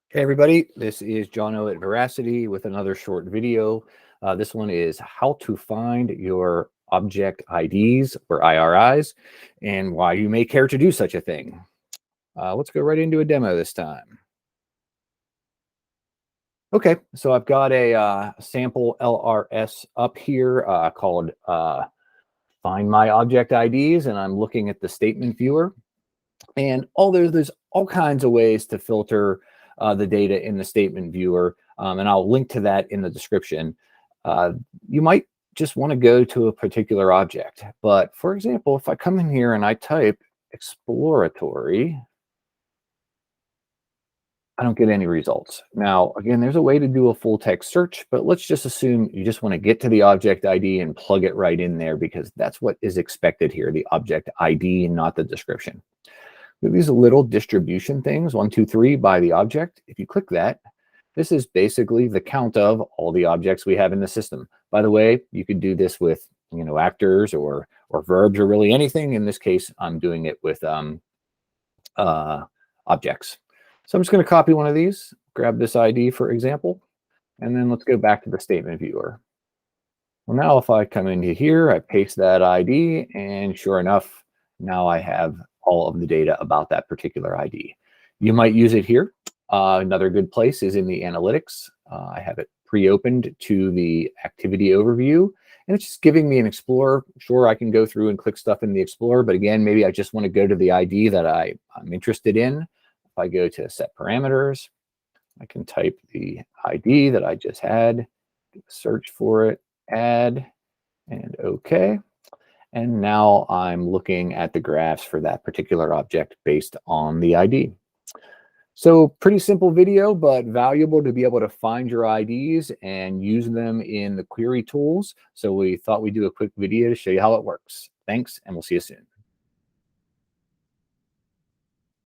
Hey everybody, this is Jono at Veracity with another short video. This one is how to find your object IDs or IRIs and why you may care to do such a thing. Let's go right into a demo this time. Okay, so I've got a sample LRS up here called Find My Object IDs, and I'm looking at the statement viewer. And there's all kinds of ways to filter the data in the statement viewer, and I'll link to that in the description. You might just want to go to a particular object, but for example, if I come in here and I type exploratory, I don't get any results. Now, again, there's a way to do a full text search, but let's just assume you just want to get to the object ID and plug it right in there because that's what is expected here, the object ID, not the description. These little distribution things, 1, 2, 3 by the object. If you click that, this is basically the count of all the objects we have in the system. By the way, you could do this with actors or verbs or really anything. In this case, I'm doing it with objects. So I'm just going to copy one of these, grab this ID for example, and then let's go back to the statement viewer. Well, now if I come into here, I paste that ID, and sure enough, now I have all of the data about that particular ID. You might use it here. Another good place is in the analytics. I have it pre-opened to the activity overview, and it's just giving me an Explorer. Sure, I can go through and click stuff in the Explorer, but again, maybe I just want to go to the ID that I'm interested in. If I go to set parameters, I can type the ID that I just had, search for it, add, and OK. And now I'm looking at the graphs for that particular object based on the ID. So pretty simple video, but valuable to be able to find your IDs and use them in the query tools. So we thought we'd do a quick video to show you how it works. Thanks, and we'll see you soon.